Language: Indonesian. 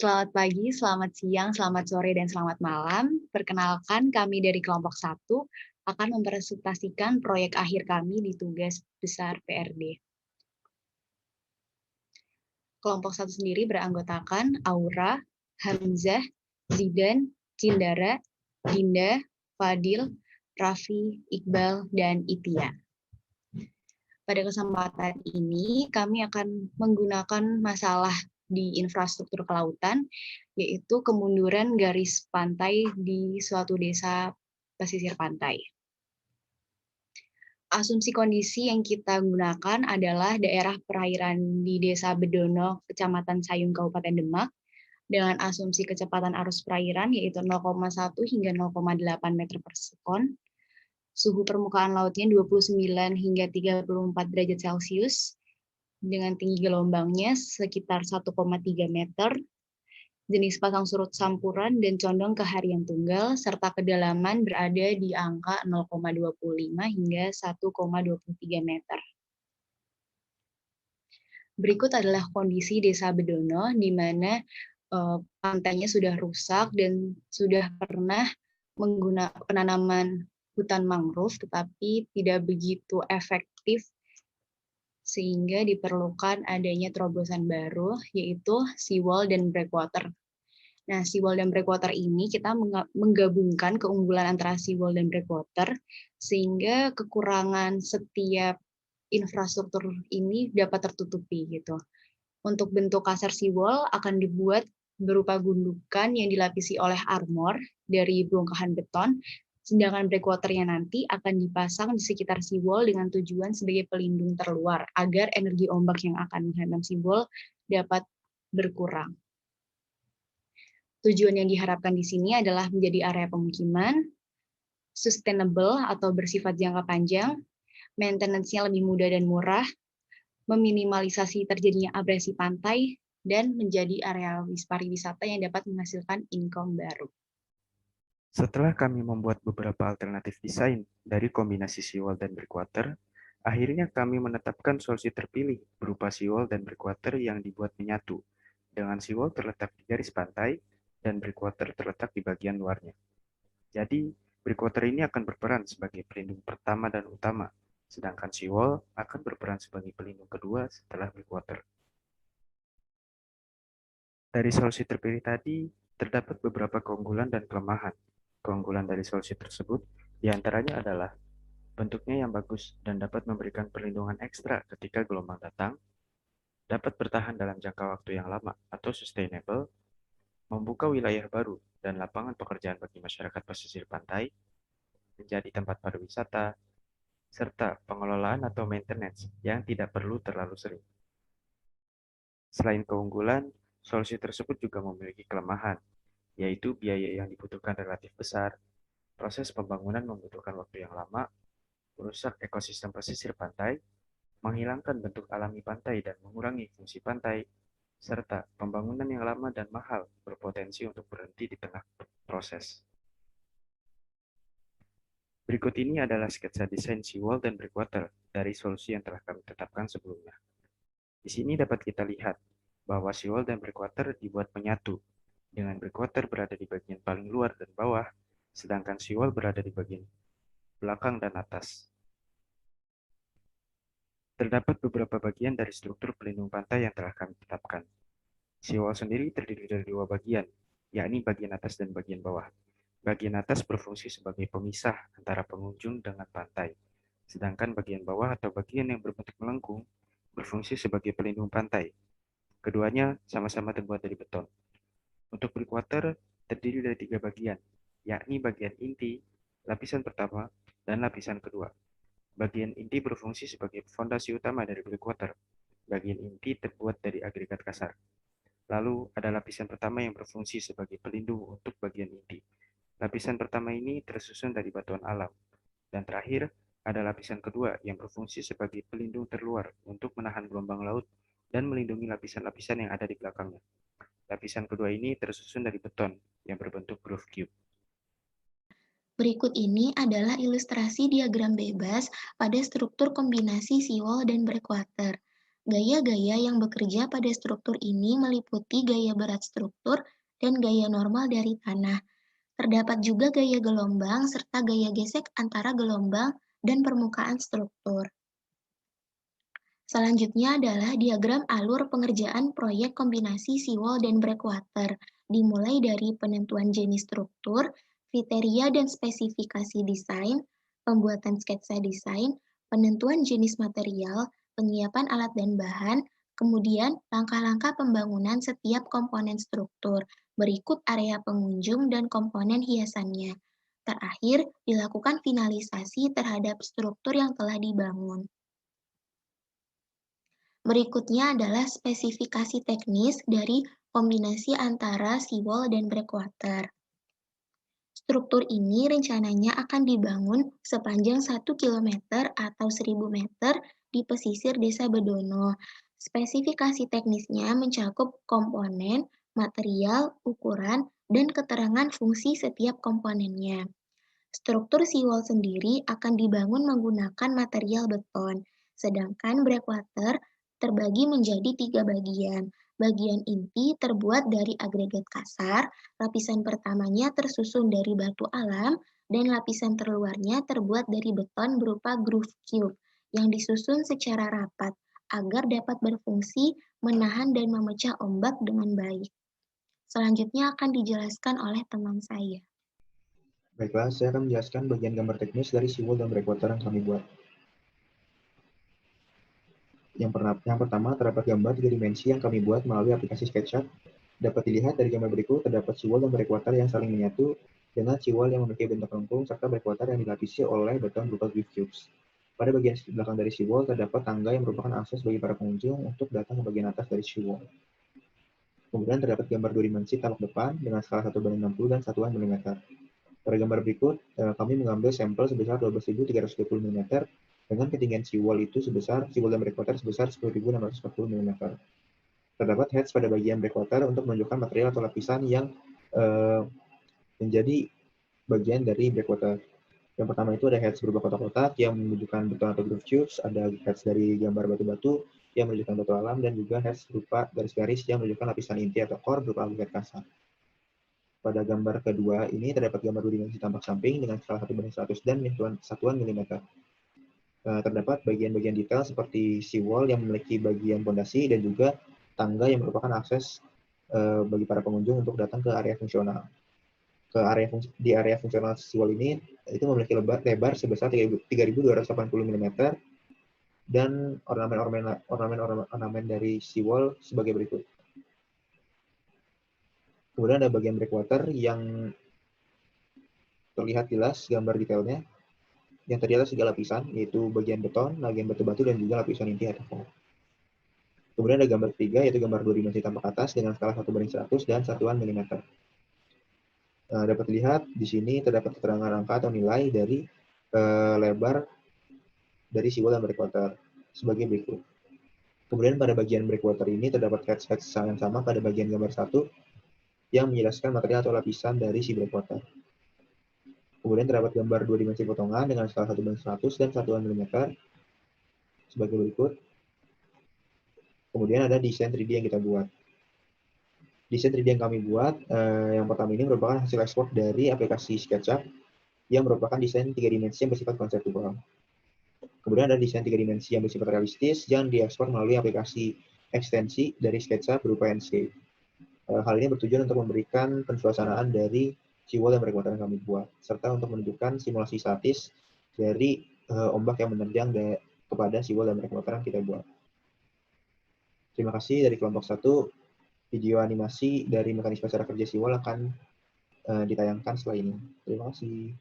Selamat pagi, selamat siang, selamat sore, dan selamat malam. Perkenalkan, kami dari kelompok 1 akan mempresentasikan proyek akhir kami di tugas besar PRD. Kelompok 1 sendiri beranggotakan Aura, Hamzah, Zidan, Cindara, Dinda, Fadil, Raffi, Iqbal, dan Itia. Pada kesempatan ini, kami akan menggunakan masalah di infrastruktur kelautan, yaitu kemunduran garis pantai di suatu desa pesisir pantai. Asumsi kondisi yang kita gunakan adalah daerah perairan di Desa Bedono, Kecamatan Sayung, Kabupaten Demak, dengan asumsi kecepatan arus perairan yaitu 0,1 hingga 0,8 meter per sekon, suhu permukaan lautnya 29 hingga 34 derajat Celcius, dengan tinggi gelombangnya sekitar 1,3 meter, jenis pasang surut sampuran dan condong ke harian tunggal, serta kedalaman berada di angka 0,25 hingga 1,23 meter. Berikut adalah kondisi Desa Bedono, di mana pantainya sudah rusak dan sudah pernah menggunakan penanaman hutan mangrove, tetapi tidak begitu efektif sehingga diperlukan adanya terobosan baru, yaitu seawall dan breakwater. Nah, seawall dan breakwater ini kita menggabungkan keunggulan antara seawall dan breakwater, sehingga kekurangan setiap infrastruktur ini dapat tertutupi gitu. Untuk bentuk kasar seawall akan dibuat berupa gundukan yang dilapisi oleh armor dari bongkahan beton, sedangkan breakwater-nya nanti akan dipasang di sekitar seawall dengan tujuan sebagai pelindung terluar agar energi ombak yang akan menghantam seawall dapat berkurang. Tujuan yang diharapkan di sini adalah menjadi area pemukiman, sustainable atau bersifat jangka panjang, maintenance-nya lebih mudah dan murah, meminimalisasi terjadinya abrasi pantai, dan menjadi area pariwisata yang dapat menghasilkan income baru. Setelah kami membuat beberapa alternatif desain dari kombinasi seawall dan breakwater, akhirnya kami menetapkan solusi terpilih berupa seawall dan breakwater yang dibuat menyatu, dengan seawall terletak di garis pantai dan breakwater terletak di bagian luarnya. Jadi, breakwater ini akan berperan sebagai pelindung pertama dan utama, sedangkan seawall akan berperan sebagai pelindung kedua setelah breakwater. Dari solusi terpilih tadi, terdapat beberapa keunggulan dan kelemahan. Keunggulan dari solusi tersebut diantaranya adalah bentuknya yang bagus dan dapat memberikan perlindungan ekstra ketika gelombang datang, dapat bertahan dalam jangka waktu yang lama atau sustainable, membuka wilayah baru dan lapangan pekerjaan bagi masyarakat pesisir pantai, menjadi tempat pariwisata, serta pengelolaan atau maintenance yang tidak perlu terlalu sering. Selain keunggulan, solusi tersebut juga memiliki kelemahan, yaitu biaya yang dibutuhkan relatif besar, proses pembangunan membutuhkan waktu yang lama, merusak ekosistem pesisir pantai, menghilangkan bentuk alami pantai dan mengurangi fungsi pantai, serta pembangunan yang lama dan mahal berpotensi untuk berhenti di tengah proses. Berikut ini adalah sketsa desain seawall dan breakwater dari solusi yang telah kami tetapkan sebelumnya. Di sini dapat kita lihat bahwa seawall dan breakwater dibuat menyatu, dengan breakwater berada di bagian paling luar dan bawah, sedangkan seawall berada di bagian belakang dan atas. Terdapat beberapa bagian dari struktur pelindung pantai yang telah kami tetapkan. Seawall sendiri terdiri dari dua bagian, yakni bagian atas dan bagian bawah. Bagian atas berfungsi sebagai pemisah antara pengunjung dengan pantai, sedangkan bagian bawah atau bagian yang berbentuk melengkung berfungsi sebagai pelindung pantai. Keduanya sama-sama terbuat dari beton. Untuk breakwater terdiri dari tiga bagian, yakni bagian inti, lapisan pertama, dan lapisan kedua. Bagian inti berfungsi sebagai fondasi utama dari breakwater. Bagian inti terbuat dari agregat kasar. Lalu ada lapisan pertama yang berfungsi sebagai pelindung untuk bagian inti. Lapisan pertama ini tersusun dari batuan alam. Dan terakhir, ada lapisan kedua yang berfungsi sebagai pelindung terluar untuk menahan gelombang laut dan melindungi lapisan-lapisan yang ada di belakangnya. Lapisan kedua ini tersusun dari beton yang berbentuk groove cube. Berikut ini adalah ilustrasi diagram bebas pada struktur kombinasi seawall dan breakwater. Gaya-gaya yang bekerja pada struktur ini meliputi gaya berat struktur dan gaya normal dari tanah. Terdapat juga gaya gelombang serta gaya gesek antara gelombang dan permukaan struktur. Selanjutnya adalah diagram alur pengerjaan proyek kombinasi seawall dan breakwater, dimulai dari penentuan jenis struktur, kriteria dan spesifikasi desain, pembuatan sketsa desain, penentuan jenis material, penyiapan alat dan bahan, kemudian langkah-langkah pembangunan setiap komponen struktur, berikut area pengunjung dan komponen hiasannya. Terakhir, dilakukan finalisasi terhadap struktur yang telah dibangun. Berikutnya adalah spesifikasi teknis dari kombinasi antara seawall dan breakwater. Struktur ini rencananya akan dibangun sepanjang 1 km atau 1.000 meter di pesisir Desa Bedono. Spesifikasi teknisnya mencakup komponen, material, ukuran, dan keterangan fungsi setiap komponennya. Struktur seawall sendiri akan dibangun menggunakan material beton, sedangkan breakwater terbagi menjadi 3 bagian. Bagian inti terbuat dari agregat kasar, lapisan pertamanya tersusun dari batu alam, dan lapisan terluarnya terbuat dari beton berupa groove cube yang disusun secara rapat agar dapat berfungsi menahan dan memecah ombak dengan baik. Selanjutnya akan dijelaskan oleh teman saya. Baiklah, saya akan menjelaskan bagian gambar teknis dari seawall dan breakwater yang kami buat. Yang pertama, terdapat gambar 3 dimensi yang kami buat melalui aplikasi SketchUp. Dapat dilihat dari gambar berikut, terdapat seawall dan breakwater yang saling menyatu dengan seawall yang memiliki bentuk lengkung serta breakwater yang dilapisi oleh beton berupa groove cubes. Pada bagian belakang dari seawall, terdapat tangga yang merupakan akses bagi para pengunjung untuk datang ke bagian atas dari seawall. Kemudian terdapat gambar 2 dimensi tapak depan dengan skala 1:60 dan satuan mm. Pada gambar berikut, kami mengambil sampel sebesar 12.320 mm dengan ketinggian seawall dan breakwater sebesar 10.640 mm. Terdapat heads pada bagian breakwater untuk menunjukkan material atau lapisan yang menjadi bagian dari breakwater. Yang pertama itu ada heads berupa kotak-kotak yang menunjukkan beton atau groove tubes, ada heads dari gambar batu-batu yang menunjukkan batu alam, dan juga heads berupa garis-garis yang menunjukkan lapisan inti atau core berupa agregat kasar. Pada gambar kedua ini terdapat gambar 2 dimensi tampak samping dengan skala 1:100 dan satuan mm. Terdapat bagian-bagian detail seperti seawall yang memiliki bagian pondasi dan juga tangga yang merupakan akses bagi para pengunjung untuk datang ke area fungsional. Di area fungsional seawall ini itu memiliki lebar sebesar 3.280 mm dan ornamen dari seawall sebagai berikut. Kemudian ada bagian breakwater yang terlihat jelas gambar detailnya yang terdiri atas 3 lapisan, yaitu bagian beton, bagian batu-batu, dan juga lapisan inti atau core. Kemudian ada gambar ketiga, yaitu gambar 2 dimensi tampak atas dengan skala 1:100 dan satuan mm. Dapat dilihat di sini terdapat keterangan angka atau nilai dari lebar dari seawall dan breakwater sebagai berikut. Kemudian pada bagian breakwater ini terdapat heads yang sama pada bagian gambar 1 yang menjelaskan material atau lapisan dari si breakwater. Kemudian terdapat gambar 2 dimensi potongan dengan skala 1:100 dan satuan mm sebagai berikut. Kemudian ada desain 3D yang kita buat. Desain 3D yang kami buat, yang pertama ini merupakan hasil ekspor dari aplikasi SketchUp yang merupakan desain 3 dimensi yang bersifat konseptual. Kemudian ada desain 3 dimensi yang bersifat realistis yang diekspor melalui aplikasi ekstensi dari SketchUp berupa Enscape. Hal ini bertujuan untuk memberikan pensuasanaan dari seawall dan breakwater yang kami buat, serta untuk menunjukkan simulasi statis dari ombak yang menerjang kepada seawall dan breakwater yang kita buat. Terima kasih dari kelompok 1. Video animasi dari mekanisme cara kerja seawall akan ditayangkan setelah ini. Terima kasih.